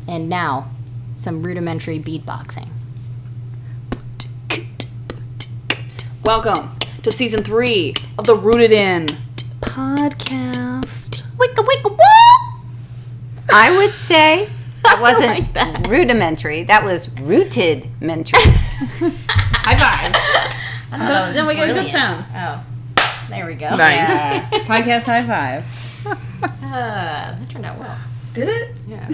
And now, some rudimentary beatboxing. Welcome to season 3 of the Rooted In podcast. Wicka wicka woo! I would say that wasn't like that. rudimentary. That was rooted-mentary. High five. Then we get a good sound. Oh, there we go. Nice. Yeah. Podcast high five. That turned out well. Did it? Yeah.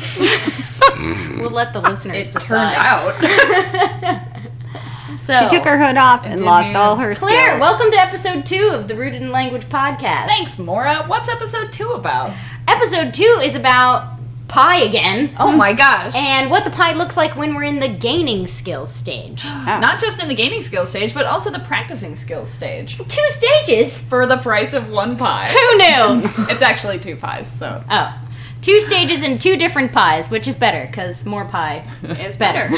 We'll let the listeners It decide. turned out. So, She took her hood off and did lost me. all her Claire, skills. welcome to episode 2 of the Rooted in Language podcast. Thanks, Maura. What's episode 2 about? Episode 2 is about pie again. Oh my gosh. And what the pie looks like when we're in the gaining skills stage. Not just in the gaining skills stage, but also the practicing skills stage. 2 stages? For the price of 1 pie. Who knew? It's actually 2 pies, though. Oh. 2 stages and 2 different pies, which is better, because more pie It's better.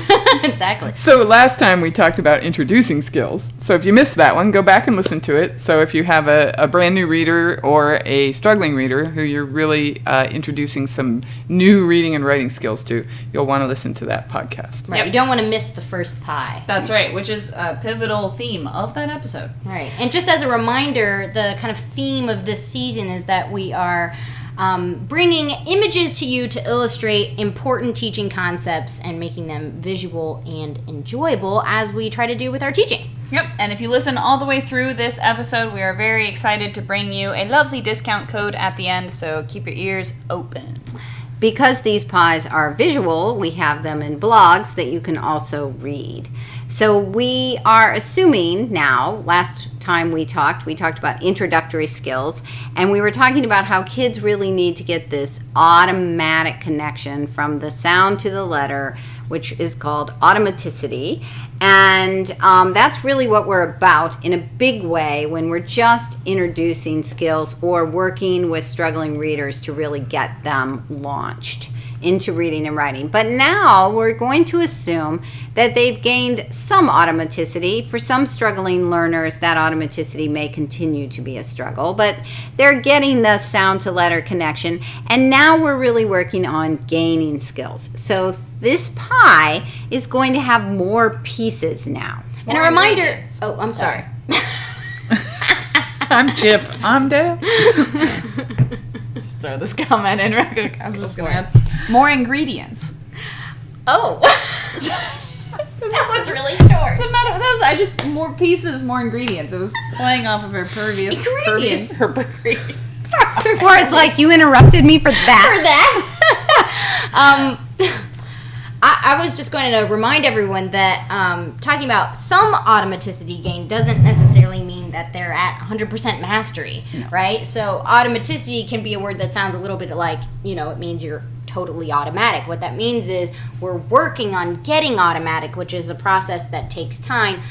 Exactly. So last time we talked about introducing skills. So if you missed that one, go back and listen to it. So if you have a brand new reader or a struggling reader who you're really introducing some new reading and writing skills to, you'll want to listen to that podcast. Right, Yep. you don't want to miss the first pie. That's right, which is a pivotal theme of that episode. Right. And just as a reminder, the kind of theme of this season is that we are bringing images to you to illustrate important teaching concepts and making them visual and enjoyable as we try to do with our teaching. Yep, and if you listen all the way through this episode, we are very excited to bring you a lovely discount code at the end, so keep your ears open. Because these pies are visual, we have them in blogs that you can also read. So we are assuming now, last time we talked about introductory skills, and we were talking about how kids really need to get this automatic connection from the sound to the letter, which is called automaticity. And that's really what we're about in a big way when we're just introducing skills or working with struggling readers to really get them launched into reading and writing. But now we're going to assume that they've gained some automaticity. For some struggling learners, that automaticity may continue to be a struggle, but they're getting the sound to letter connection, and now we're really working on gaining skills. So this pie is going to have more pieces now. And a More reminder... ingredients. Oh, I'm sorry. I'm Chip. I'm Dale. Just throw this comment in real quick. I was just going to add more ingredients. Oh. That was really short. What's the matter with us? I just, more pieces, more ingredients. It was playing off of her previous... Ingredients. Her ingredients. Or it's like you interrupted me for that. For that. I was just going to remind everyone that talking about some automaticity gain doesn't necessarily mean that they're at 100% mastery, right? So automaticity can be a word that sounds a little bit like, it means you're totally automatic. What that means is we're working on getting automatic, which is a process that takes time.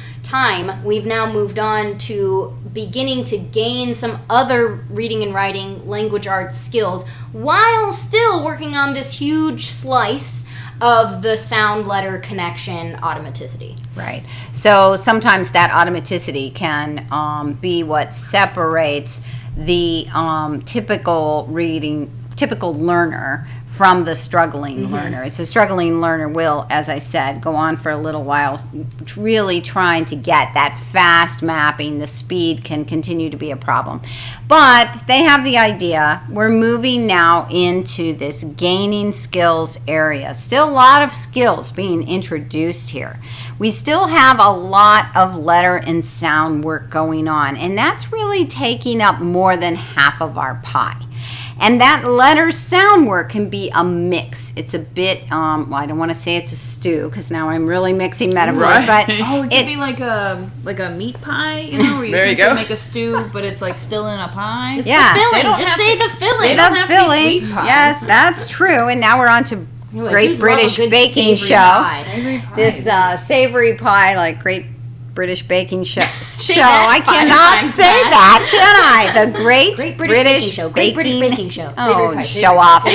We've now moved on to beginning to gain some other reading and writing, language arts skills, while still working on this huge slice of the sound letter connection automaticity. Right. So sometimes that automaticity can be what separates the typical learner from the struggling learner. It's a struggling learner will, as I said, go on for a little while really trying to get that fast mapping. The speed can continue to be a problem. But they have the idea. We're moving now into this gaining skills area. Still a lot of skills being introduced here. We still have a lot of letter and sound work going on, and that's really taking up more than half of our pie. And that letter sound work can be a mix. It's a bit, I don't want to say it's a stew because now I'm really mixing metaphors, Right. but Oh, it could it's be like a meat pie, where you There you essentially go. make a stew, but it's like still in a pie. yeah, Filling, don't just have say to- the filling. They don't have to be filling. sweet pies. Yes, that's true. And now we're on to Ooh, I Great do love a British good Baking savory Show. pie. Savory pies. This savory pie, like Great British Baking Show. that I 5 cannot times say fast. that, can I? The Great, Great British Baking Show. Great British Baking Show. Savory Oh, pie, show off.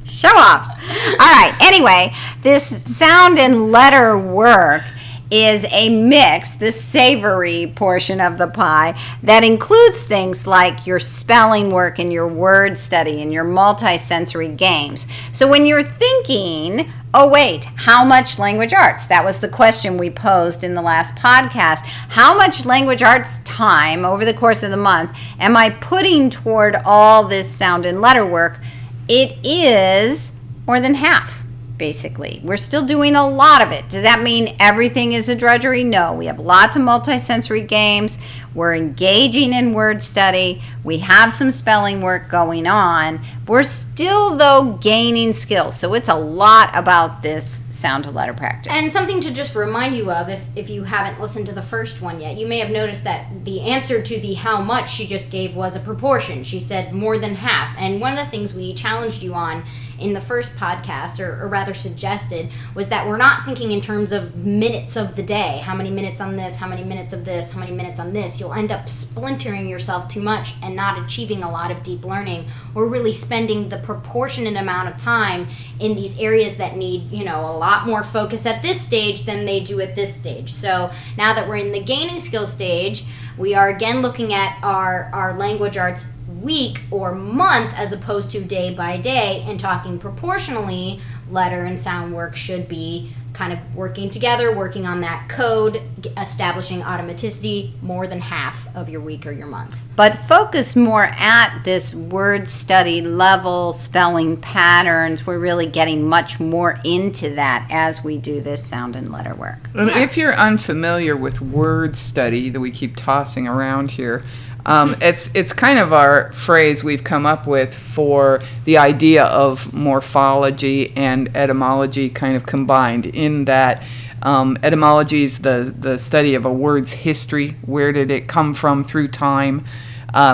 Show offs. All right. Anyway, this sound and letter work is a mix, the savory portion of the pie, that includes things like your spelling work and your word study and your multisensory games. So when you're thinking, oh wait, how much language arts? That was the question we posed in the last podcast. How much language arts time over the course of the month am I putting toward all this sound and letter work? It is more than half. Basically, we're still doing a lot of it. Does that mean everything is a drudgery? No, we have lots of multisensory games. We're engaging in word study. We have some spelling work going on. We're still, though, gaining skills. So it's a lot about this sound to letter practice. And something to just remind you of, if you haven't listened to the first one yet, you may have noticed that the answer to the how much she just gave was a proportion. She said more than half. And one of the things we challenged you on in the first podcast, or rather suggested, was that we're not thinking in terms of minutes of the day. How many minutes on this, how many minutes of this, how many minutes on this. You'll end up splintering yourself too much and not achieving a lot of deep learning, or really spending the proportionate amount of time in these areas that need, a lot more focus at this stage than they do at this stage. So now that we're in the gaining skill stage, we are again looking at our language arts week or month as opposed to day by day, and talking proportionally. Letter and sound work should be kind of working together, working on that code, establishing automaticity more than half of your week or your month. But focus more at this word study level, spelling patterns. We're really getting much more into that as we do this sound and letter work. And if you're unfamiliar with word study that we keep tossing around here, it's kind of our phrase we've come up with for the idea of morphology and etymology kind of combined, in that etymology is the study of a word's history. Where did it come from through time?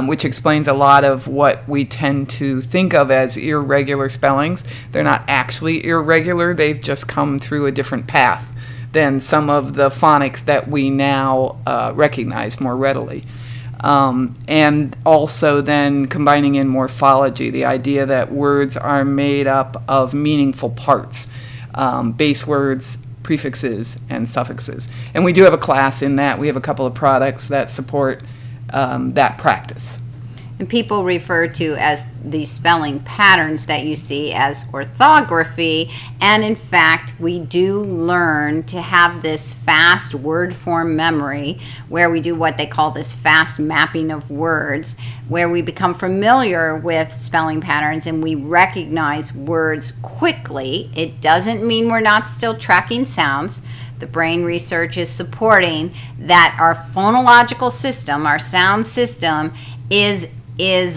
Which explains a lot of what we tend to think of as irregular spellings. They're not actually irregular. They've just come through a different path than some of the phonics that we now recognize more readily. And also then combining in morphology, the idea that words are made up of meaningful parts, base words, prefixes, and suffixes. And we do have a class in that. We have a couple of products that support that practice. And people refer to as these spelling patterns that you see as orthography. And in fact, we do learn to have this fast word form memory, where we do what they call this fast mapping of words, where we become familiar with spelling patterns and we recognize words quickly. It doesn't mean we're not still tracking sounds. The brain research is supporting that our phonological system, our sound system, is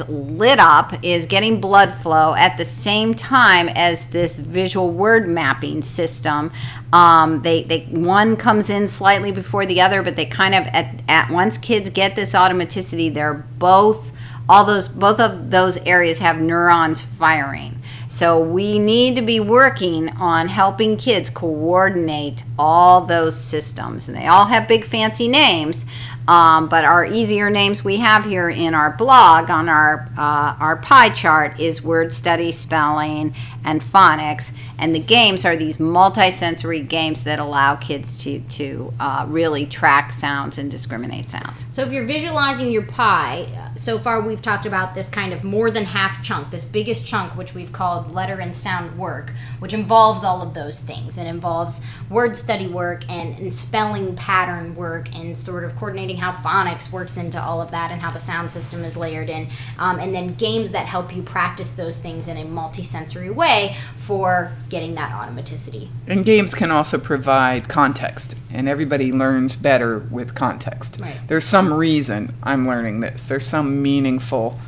lit up, is getting blood flow at the same time as this visual word mapping system. They one comes in slightly before the other, but they kind of at once kids get this automaticity, they're both of those areas have neurons firing. So we need to be working on helping kids coordinate all those systems. And they all have big fancy names, but our easier names we have here in our blog on our pie chart is word study, spelling, and phonics. And the games are these multisensory games that allow kids to really track sounds and discriminate sounds. So if you're visualizing your pie, so far we've talked about this kind of more than half chunk, this biggest chunk, which we've called letter and sound work, which involves all of those things. It involves word study work and spelling pattern work, and sort of coordinating how phonics works into all of that and how the sound system is layered in. And then games that help you practice those things in a multisensory way for getting that automaticity. And games can also provide context, and everybody learns better with context. Right. There's some reason I'm learning this. There's some meaningful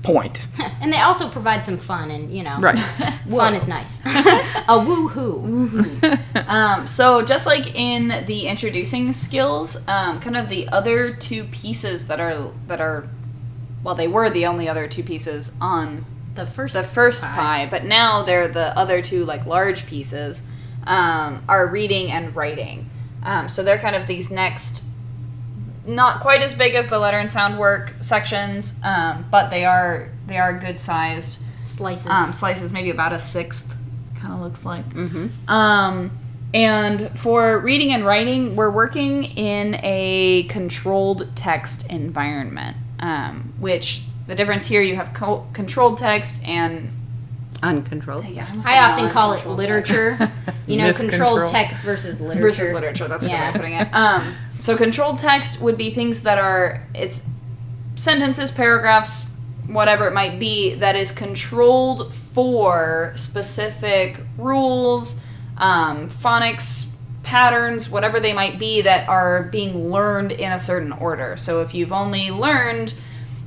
point. And they also provide some fun, and Right. fun is nice. A woohoo. So just like in the introducing skills, kind of the other two pieces that are well, they were the only other two pieces on The first pie, but now they're the other two large pieces, are reading and writing. So they're kind of these next, not quite as big as the letter and sound work sections, but they are good sized slices. Slices, maybe about a sixth, kind of looks like. Mm-hmm. And for reading and writing, we're working in a controlled text environment, which the difference here, you have controlled text and Uncontrolled. I often call it literature. Controlled text versus literature. Versus literature, that's a good way of putting it. So controlled text would be things that are, it's sentences, paragraphs, whatever it might be, that is controlled for specific rules, phonics, patterns, whatever they might be, that are being learned in a certain order. So if you've only learned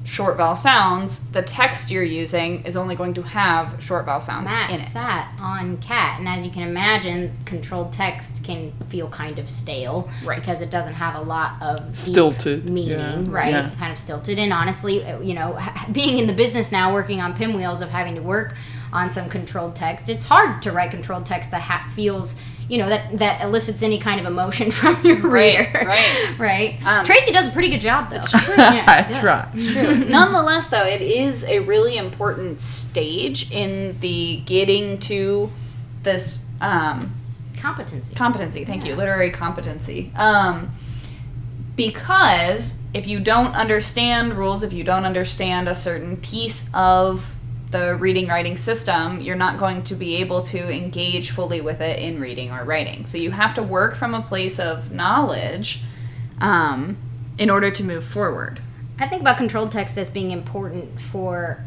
short vowel sounds, the text you're using is only going to have short vowel sounds in it. Matt sat on cat, and as you can imagine, controlled text can feel kind of stale, right? Because it doesn't have a lot of stilted meaning, right? Yeah. Kind of stilted. And honestly, being in the business now, working on pinwheels of having to work on some controlled text, it's hard to write controlled text that feels, that elicits any kind of emotion from your reader. Right. Tracy does a pretty good job, though. That's true. I try. It's true. Nonetheless, though, it is a really important stage in the getting to this competency. Thank you. Literary competency. Because if you don't understand rules, if you don't understand a certain piece of the reading writing system, you're not going to be able to engage fully with it in reading or writing. So you have to work from a place of knowledge in order to move forward. I think about controlled text as being important for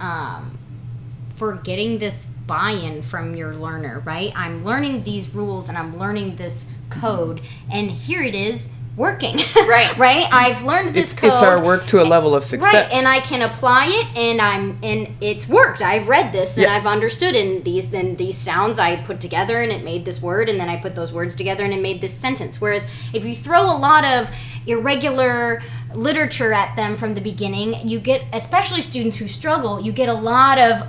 getting this buy-in from your learner, right? I'm learning these rules and I'm learning this code, and here it is working. Right? I've learned this code. It's our work to a level of success. Right, and I can apply it, and it's worked. I've read this and I've understood it, and these sounds I put together and it made this word, and then I put those words together and it made this sentence. Whereas if you throw a lot of irregular literature at them from the beginning, you get, especially students who struggle, you get a lot of,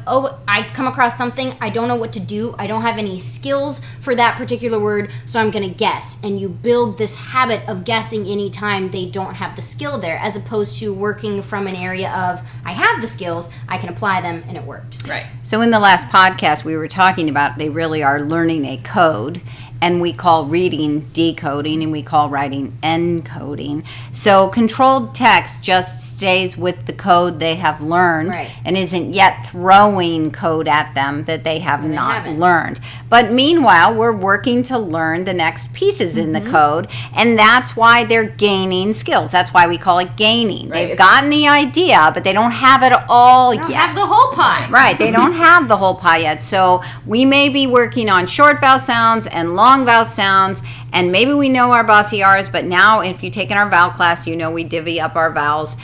I've come across something, I don't know what to do, I don't have any skills for that particular word, so I'm going to guess. And you build this habit of guessing anytime they don't have the skill there, as opposed to working from an area of, I have the skills, I can apply them, and it worked. Right. So in the last podcast, we were talking about they really are learning a code. And we call reading decoding, and we call writing encoding. So controlled text just stays with the code they have learned, and isn't yet throwing code at them that they have not learned. But meanwhile, we're working to learn the next pieces in the code, and that's why they're gaining skills. That's why we call it gaining. Right. They've gotten the idea, but they don't have it all yet. They don't have the whole pie. Right, they don't have the whole pie yet. So we may be working on short vowel sounds and long vowel sounds, and maybe we know our bossy R's, but now if you take in our vowel class, we divvy up our vowels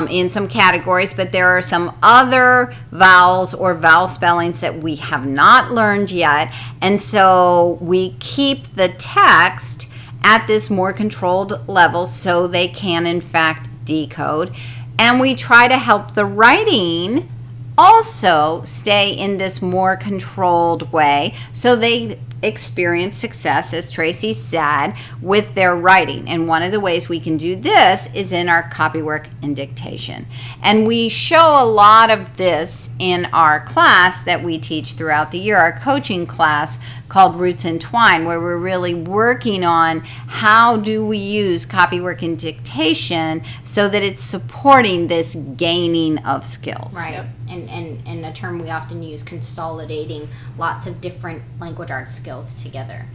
in some categories, but there are some other vowels or vowel spellings that we have not learned yet, and so we keep the text at this more controlled level so they can in fact decode, and we try to help the writing also stay in this more controlled way so they experience success, as Tracy said, with their writing. And one of the ways we can do this is in our copywork and dictation. And we show a lot of this in our class that we teach throughout the year, our coaching class called Roots Entwine, where we're really working on how do we use copywork and dictation so that it's supporting this gaining of skills. Right. Yep. And a term we often use, consolidating lots of different language arts skills together.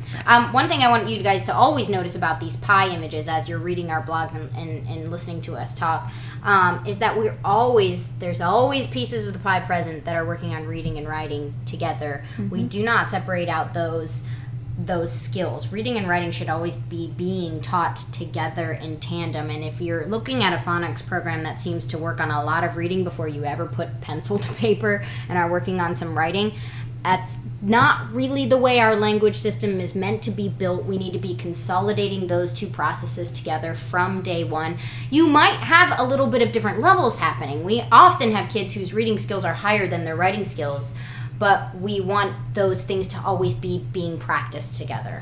One thing I want you guys to always notice about these pie images as you're reading our blogs and listening to us talk is that there's always pieces of the pie present that are working on reading and writing together. Mm-hmm. We do not separate out those skills. Reading and writing should always be being taught together in tandem. And if you're looking at a phonics program that seems to work on a lot of reading before you ever put pencil to paper and are working on some writing, that's not really the way our language system is meant to be built. We need to be consolidating those two processes together from day one. You might have a little bit of different levels happening. We often have kids whose reading skills are higher than their writing skills, but we want those things to always be being practiced together.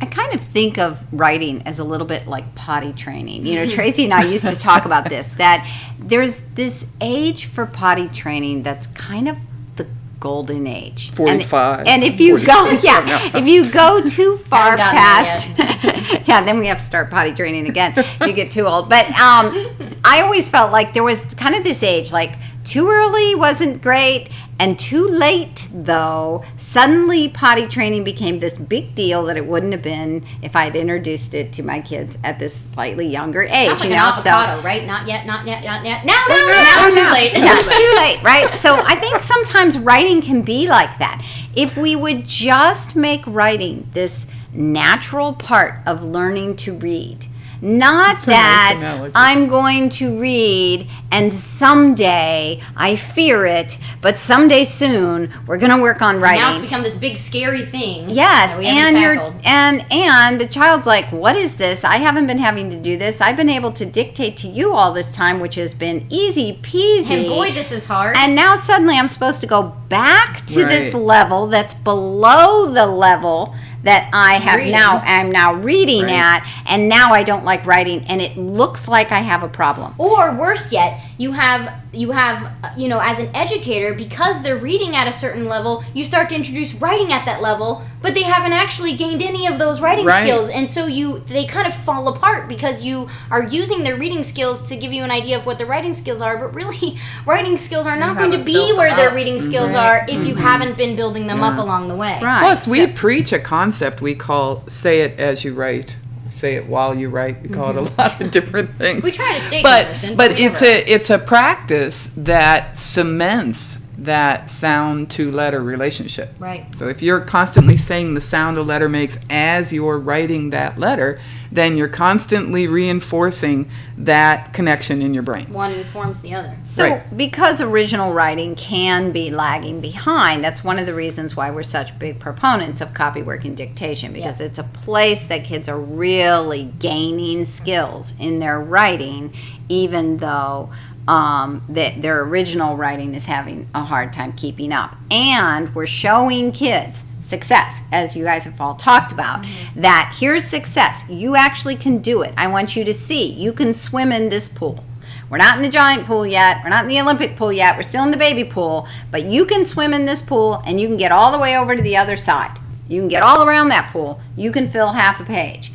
I kind of think of writing as a little bit like potty training. Tracy and I used to talk about this, that there's this age for potty training that's kind of the golden age. 45. And if you go, if you go too far Haven't gotten past, there yeah, then we have to start potty training again. You get too old. But I always felt like there was kind of this age, like too early wasn't great, and too late, though, suddenly potty training became this big deal that it wouldn't have been if I'd introduced it to my kids at this slightly younger age. Sounds like an avocado, right? Not yet. Now, too late. Yeah, too late, right? So I think sometimes writing can be like that. If we would just make writing this natural part of learning to read, not That's a nice that analogy. I'm going to read and someday I fear it, but someday soon we're going to work on writing. Now it's become this big scary thing. Yes, that we haven't and tackled. and the child's like, what is this? I haven't been having to do this. I've been able to dictate to you all this time, which has been easy peasy. And boy, this is hard. And now suddenly I'm supposed to go back to this Right. level that's below the level that I have Reading. I'm now reading Right. at, and now I don't like writing, and it looks like I have a problem. Or worse yet, you have as an educator, because they're reading at a certain level, you start to introduce writing at that level, but they haven't actually gained any of those writing Right. skills, and so they kind of fall apart because you are using their reading skills to give you an idea of what the writing skills are, but really writing skills are not going to haven't be built where them their up. reading skills are if you haven't been building them up along the way. Right. Plus, we So- preach a concept we call say it as you write, say it while you write. We call it a lot of different things. We try to stay but, consistent, But but we it's a practice that cements that sound to letter relationship. Right. So if you're constantly saying the sound a letter makes as you're writing that letter, then you're constantly reinforcing that connection in your brain. One informs the other. So, Right. because original writing can be lagging behind, that's one of the reasons why we're such big proponents of copywork and dictation, because it's a place that kids are really gaining skills in their writing, even though their original writing is having a hard time keeping up. And we're showing kids success, as you guys have all talked about, that here's success. You actually can do it. I want you to see. You can swim in this pool. We're not in the giant pool yet. We're not in the Olympic pool yet. We're still in the baby pool. But you can swim in this pool, and you can get all the way over to the other side. You can get all around that pool. You can fill half a page.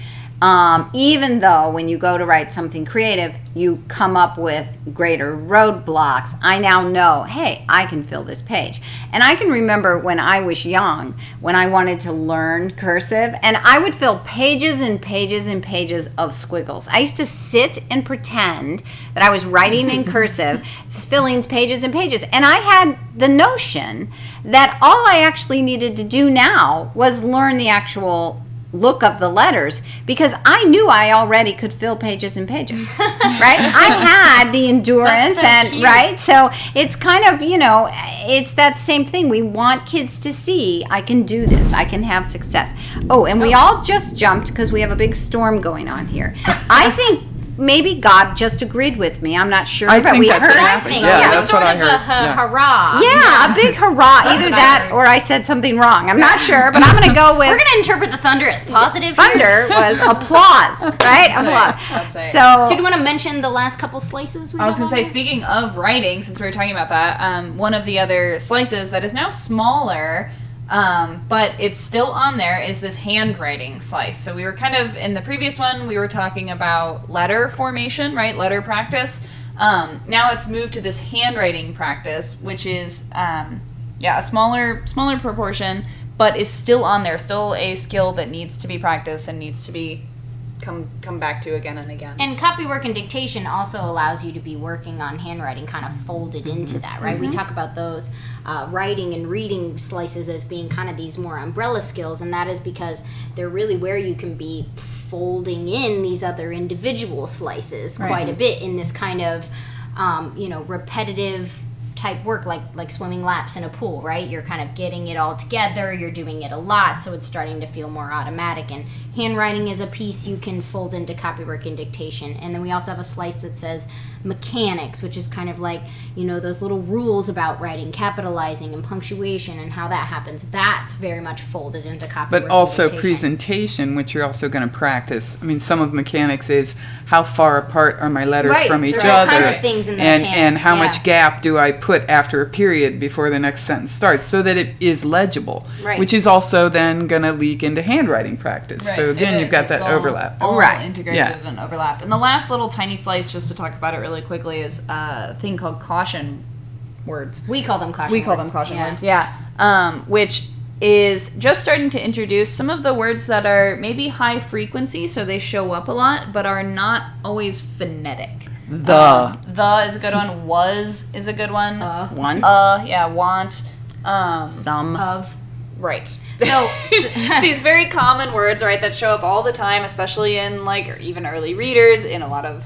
Even though when you go to write something creative, you come up with greater roadblocks. I now know, hey, I can fill this page. And I can remember when I was young, when I wanted to learn cursive, and I would fill pages and pages and pages of squiggles. I used to sit and pretend that I was writing in cursive, filling pages and pages. And I had the notion that all I actually needed to do now was learn the actual look of the letters, because I knew I already could fill pages and pages, right? I had the endurance, That's so and cute. right, so it's kind of, it's that same thing. We want kids to see, I can do this, I can have success. Oh, and we all just jumped because we have a big storm going on here. I think maybe God just agreed with me. I'm not sure, I but think we that's heard. what happened. It Yeah, was that's sort what I of a heard. Yeah. hurrah. Yeah, a big hurrah. Either what I that heard. or I said something wrong. I'm not sure, but I'm going to go with We're going to interpret the thunder as positive. thunder was applause, right? Applause. That's right. So, Did you want to mention the last couple slices? I was going to say, speaking of writing, since we were talking about that, one of the other slices that is now smaller, but it's still on there, is this handwriting slice. So we were kind of, in the previous one, we were talking about letter formation, right? Letter practice. Now it's moved to this handwriting practice, which is, a smaller proportion, but is still on there, still a skill that needs to be practiced and needs to be come back to again and again. And copywork and dictation also allows you to be working on handwriting kind of folded into that, right? We talk about those writing and reading slices as being kind of these more umbrella skills, and that is because they're really where you can be folding in these other individual slices quite a bit in this kind of, repetitive type work, like swimming laps in a pool, right? You're kind of getting it all together, you're doing it a lot, so it's starting to feel more automatic. And handwriting is a piece you can fold into copywork and dictation. And then we also have a slice that says mechanics, which is kind of like, those little rules about writing, capitalizing and punctuation and how that happens. That's very much folded into copywork But and also dictation. presentation, which you're also going to practice. I mean, some of mechanics is how far apart are my letters Right, from each there's all other, kinds of things in the and mechanics, how yeah. much gap do I put put after a period before the next sentence starts so that it is legible, Right. which is also then going to leak into handwriting practice. Right, So again, it you've got is. that It's overlap. all Right. integrated Yeah. and overlapped. And the last little tiny slice, just to talk about it really quickly, is a thing called caution words. We call them caution We call words. them caution Yeah. words, yeah. Which is just starting to introduce some of the words that are maybe high frequency, so they show up a lot, but are not always phonetic. The. The is a good one. Was is a good one. Want, Yeah, want. some, Of. Right. So, These very common words, right, that show up all the time, especially in like or even early readers, in a lot of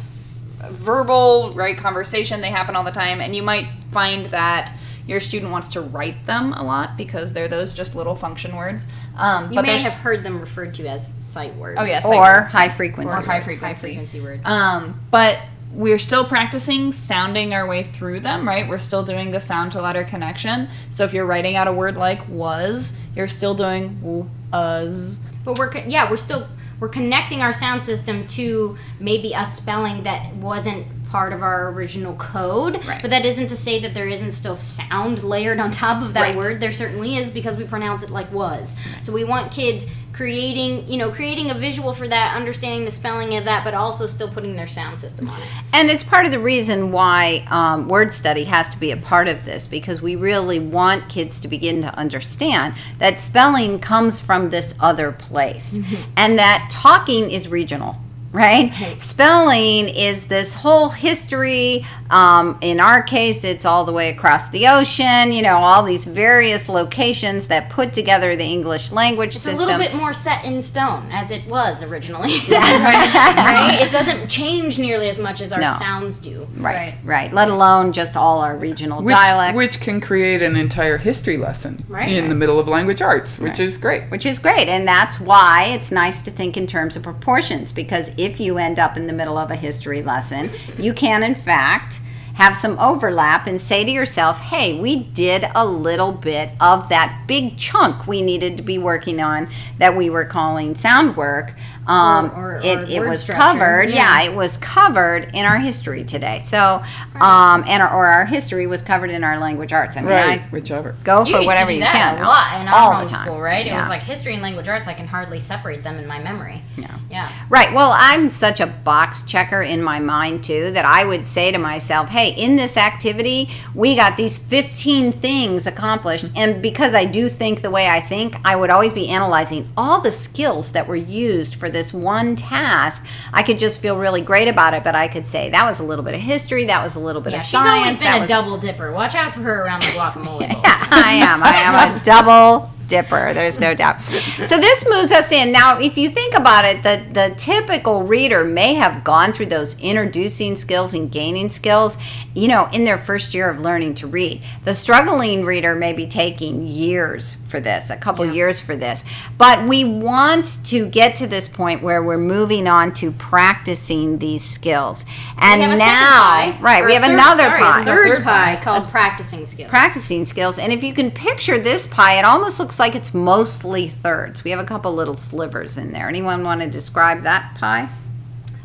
verbal, right, conversation. They happen all the time, and you might find that your student wants to write them a lot because they're those just little function words. you But may there's have heard them referred to as sight words. Oh, yes. or high frequency. Or high words. frequency. High frequency words. But we're still practicing sounding our way through them, right? We're still doing the sound to letter connection. So if you're writing out a word like was, you're still doing was. But we're connecting our sound system to maybe a spelling that wasn't part of our original code. Right. But that isn't to say that there isn't still sound layered on top of that Right. word. There certainly is, because we pronounce it like was. So we want kids creating a visual for that, understanding the spelling of that, but also still putting their sound system on it. And it's part of the reason why word study has to be a part of this, because we really want kids to begin to understand that spelling comes from this other place and that talking is regional. Right? Spelling is this whole history. In our case, it's all the way across the ocean, all these various locations that put together the English language It's system. a little bit more set in stone, as it was originally. Right? It doesn't change nearly as much as our No. sounds do. Right. Let alone just all our regional Which, dialects. which can create an entire history lesson Right. in the middle of language arts, which is great. Which is great. And that's why it's nice to think in terms of proportions, because if you end up in the middle of a history lesson, you can, in fact, have some overlap and say to yourself, hey, we did a little bit of that big chunk we needed to be working on that we were calling sound work. Or It word was structure, covered. yeah. It was covered in our history today. So, our history was covered in our language arts. I mean, Right, I whichever. go You for used whatever to do you that can. a lot in our all the homeschool, time. right? It Yeah. was like history and language arts. I can hardly separate them in my memory. Yeah. Right. Well, I'm such a box checker in my mind, too, that I would say to myself, hey, in this activity, we got these 15 things accomplished. And because I do think the way I think, I would always be analyzing all the skills that were used for this one task. I could just feel really great about it, but I could say that was a little bit of history, that was a little bit Yeah, of she's science. always that been a was double dipper. Watch out for her around the guacamole bowl. I am a double dipper, there's no doubt. So this moves us in. Now, if you think about it, the typical reader may have gone through those introducing skills and gaining skills, in their first year of learning to read. The struggling reader may be taking years for this, a couple years for this. But we want to get to this point where we're moving on to practicing these skills. And We have a second now, pie, right, or we a have third- another sorry, pie. a third pie called practicing skills. Practicing skills. And if you can picture this pie, it almost looks like it's mostly thirds. We have a couple little slivers in there. Anyone want to describe that pie?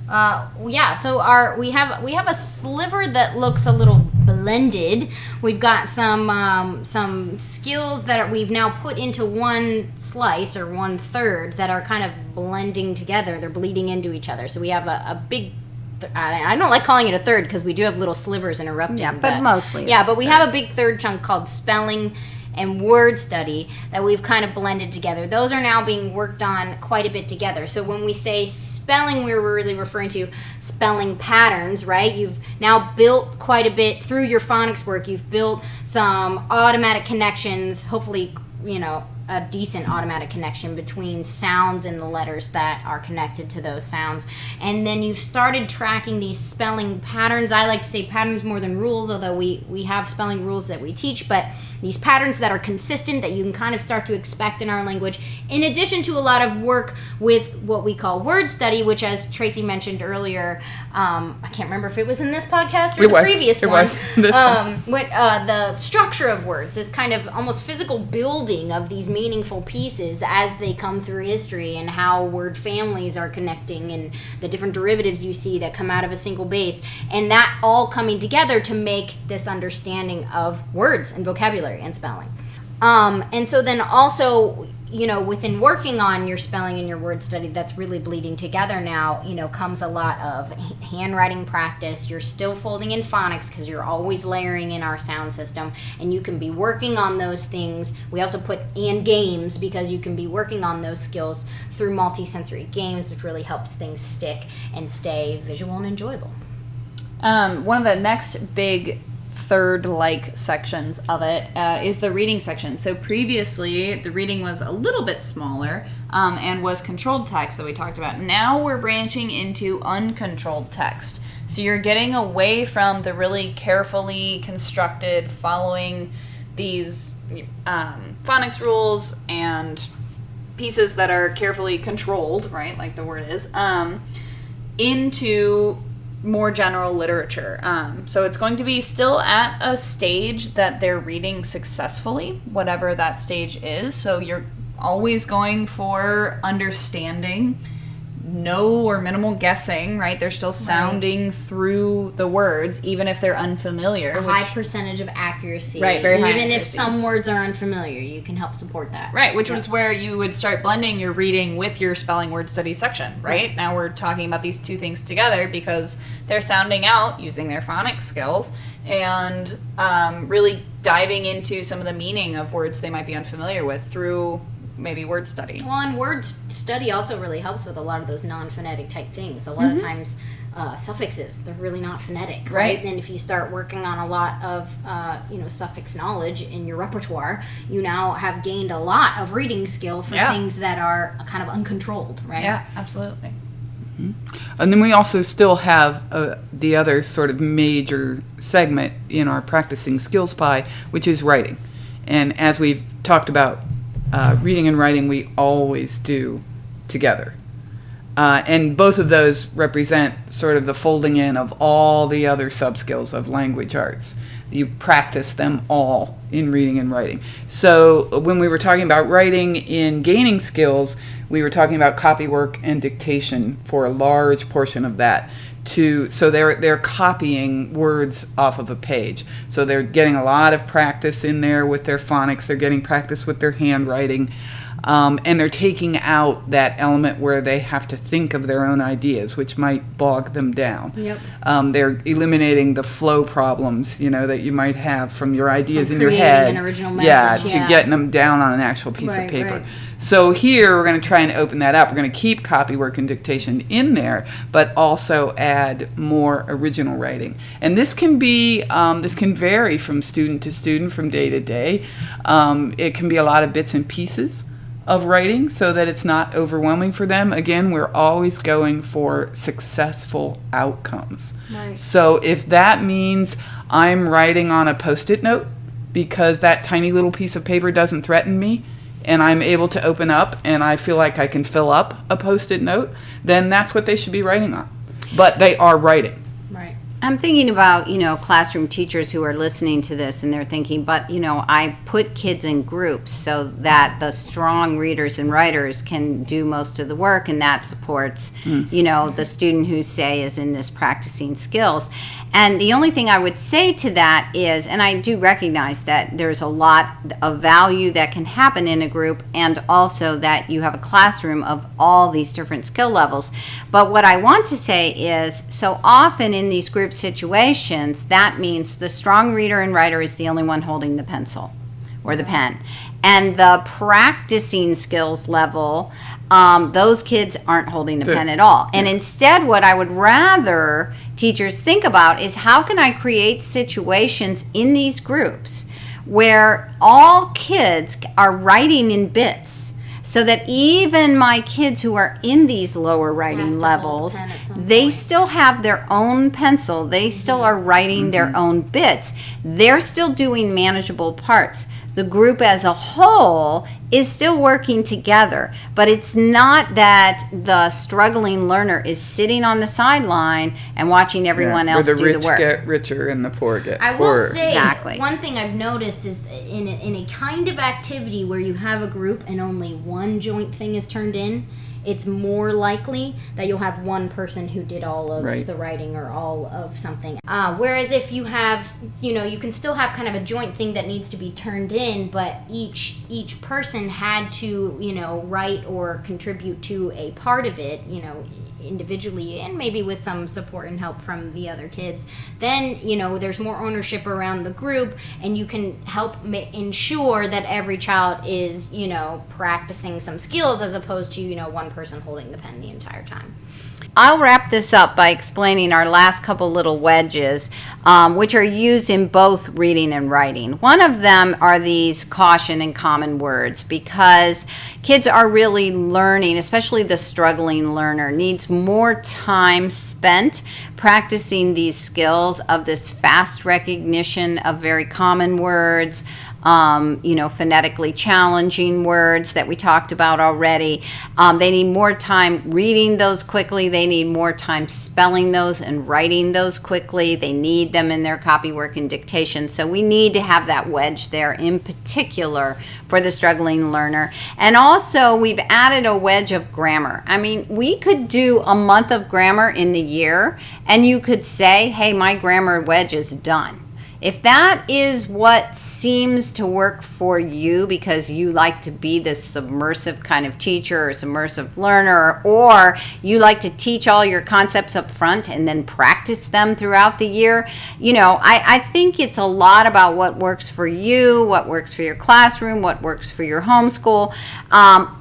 So we have a sliver that looks a little blended. We've got some skills that we've now put into one slice or one third that are kind of blending together. They're bleeding into each other. So we have a big. I don't like calling it a third because we do have little slivers interrupting. Yeah, but mostly Yeah, it's but we thirds. have a big third chunk called spelling and word study that we've kind of blended together. Those are now being worked on quite a bit together. So when we say spelling, we're really referring to spelling patterns, right? You've now built quite a bit through your phonics work. You've built some automatic connections, hopefully, a decent automatic connection between sounds and the letters that are connected to those sounds. And then you've started tracking these spelling patterns. I like to say patterns more than rules, although we have spelling rules that we teach, but these patterns that are consistent that you can kind of start to expect in our language, in addition to a lot of work with what we call word study, which, as Tracy mentioned earlier, I can't remember if it was in this podcast or the previous one. The structure of words is kind of almost physical building of these meaningful pieces as they come through history, and how word families are connecting and the different derivatives you see that come out of a single base, and that all coming together to make this understanding of words and vocabulary and spelling. And so then also, within working on your spelling and your word study, that's really bleeding together now, comes a lot of handwriting practice. You're still folding in phonics because you're always layering in our sound system, and you can be working on those things. We also put in games because you can be working on those skills through multi-sensory games, which really helps things stick and stay visual and enjoyable. One of the next big third-like sections of it is the reading section. So previously, the reading was a little bit smaller and was controlled text that we talked about. Now we're branching into uncontrolled text. So you're getting away from the really carefully constructed, following these phonics rules and pieces that are carefully controlled, right, like the word is, into more general literature. So it's going to be still at a stage that they're reading successfully, whatever that stage is. So you're always going for understanding, no or minimal guessing, right? They're still sounding through the words, even if they're unfamiliar. A high percentage of accuracy. Right, very high Even accuracy. if some words are unfamiliar, you can help support that. Right, which was where you would start blending your reading with your spelling word study section, right? Now we're talking about these two things together because they're sounding out using their phonics skills and really diving into some of the meaning of words they might be unfamiliar with through maybe word study. Well, and word study also really helps with a lot of those non-phonetic type things. A lot of times suffixes, they're really not phonetic, right? And if you start working on a lot of suffix knowledge in your repertoire, you now have gained a lot of reading skill for things that are kind of uncontrolled, right? Yeah, absolutely. And then we also still have the other sort of major segment in our practicing skills pie, which is writing. And as we've talked about, reading and writing we always do together. And both of those represent sort of the folding in of all the other sub-skills of language arts. You practice them all in reading and writing. So when we were talking about writing in gaining skills, we were talking about copy work and dictation for a large portion of that. So they're copying words off of a page. So they're getting a lot of practice in there with their phonics. They're getting practice with their handwriting. And they're taking out that element where they have to think of their own ideas, which might bog them down. They're eliminating the flow problems, that you might have from your ideas in your head. Creating an original message. To getting them down on an actual piece of paper. Right. So here we're going to try and open that up. We're going to keep copy work and dictation in there, but also add more original writing. And this can be, this can vary from student to student, from day to day. It can be a lot of bits and pieces of writing so that it's not overwhelming for them. Again, we're always going for successful outcomes. Right. So if that means I'm writing on a Post-it note because that tiny little piece of paper doesn't threaten me, and I'm able to open up and I feel like I can fill up a Post-it note, then that's what they should be writing on. But they are writing. Right. I'm thinking about, classroom teachers who are listening to this and they're thinking, but, I put kids in groups so that the strong readers and writers can do most of the work, and that supports, the student who, say, is in this practicing skills. And the only thing I would say to that is, and I do recognize that there's a lot of value that can happen in a group, and also that you have a classroom of all these different skill levels. But what I want to say is, so often in these group situations, that means the strong reader and writer is the only one holding the pencil or the pen. And the practicing skills level, those kids aren't holding the pen at all. And instead, what I would rather teachers think about is, how can I create situations in these groups where all kids are writing in bits, so that even my kids who are in these lower writing levels, they still have their own pencil. They still are writing their own bits. They're still doing manageable parts. The group as a whole is still working together, but it's not that the struggling learner is sitting on the sideline and watching everyone else do the work. Where the rich get richer and the poor get I poorer. will say, Exactly. one thing I've noticed is in a kind of activity where you have a group and only one joint thing is turned in, it's more likely that you'll have one person who did all of the writing or all of something. Whereas if you have, you can still have kind of a joint thing that needs to be turned in, but each person had to, write or contribute to a part of it, individually and maybe with some support and help from the other kids, then there's more ownership around the group, and you can help ensure that every child is practicing some skills as opposed to one person holding the pen the entire time. I'll wrap this up by explaining our last couple little wedges, which are used in both reading and writing. One of them are these caution and common words, because kids are really learning, especially the struggling learner, needs more time spent practicing these skills of this fast recognition of very common words, phonetically challenging words that we talked about already. They need more time reading those quickly. They need more time spelling those and writing those quickly. They need them in their copywork and dictation. So we need to have that wedge there in particular for the struggling learner. And also we've added a wedge of grammar. I mean, we could do a month of grammar in the year, and you could say, hey, my grammar wedge is done. If that is what seems to work for you because you like to be this submersive kind of teacher or submersive learner, or you like to teach all your concepts up front and then practice them throughout the year, I think it's a lot about what works for you, what works for your classroom, what works for your homeschool.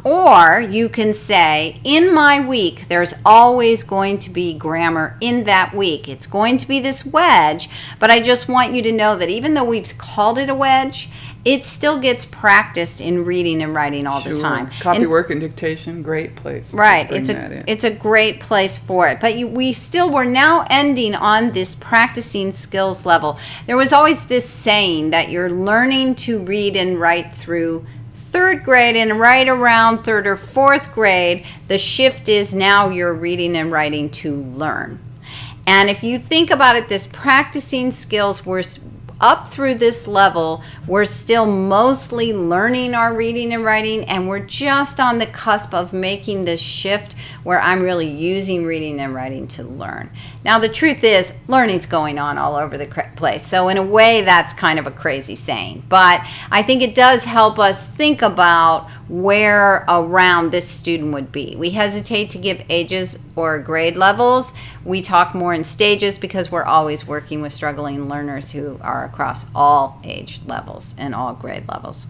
Or you can say, in my week, there's always going to be grammar in that week. It's going to be this wedge, but I just want you to know that even though we've called it a wedge, it still gets practiced in reading and writing all the time. Copywork and dictation, great place. Right, it's a great place for it. But we're now ending on this practicing skills level. There was always this saying that you're learning to read and write through third grade, and right around third or fourth grade, the shift is now you're reading and writing to learn. And if you think about it, this practicing skills, we're up through this level, we're still mostly learning our reading and writing, and we're just on the cusp of making this shift where I'm really using reading and writing to learn. Now, the truth is, learning's going on all over the place. So in a way, that's kind of a crazy saying. But I think it does help us think about where around this student would be. We hesitate to give ages or grade levels. We talk more in stages because we're always working with struggling learners who are across all age levels and all grade levels.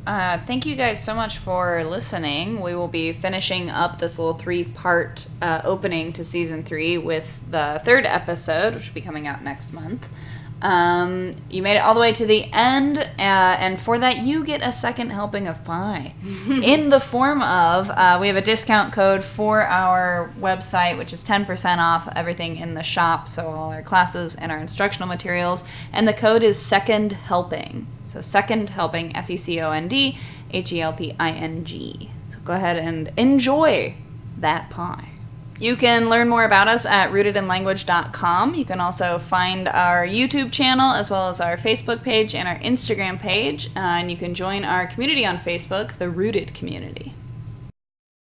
Thank you guys so much for listening. We will be finishing up this little 3-part opening to season 3 with the 3rd episode, which will be coming out next month. You made it all the way to the end, and for that you get a second helping of pie in the form of, we have a discount code for our website, which is 10% off everything in the shop, so all our classes and our instructional materials, and the code is second helping. So second helping, SECOND HELPING. So go ahead and enjoy that pie. You can learn more about us at rootedinlanguage.com. You can also find our YouTube channel as well as our Facebook page and our Instagram page. And you can join our community on Facebook, the Rooted Community.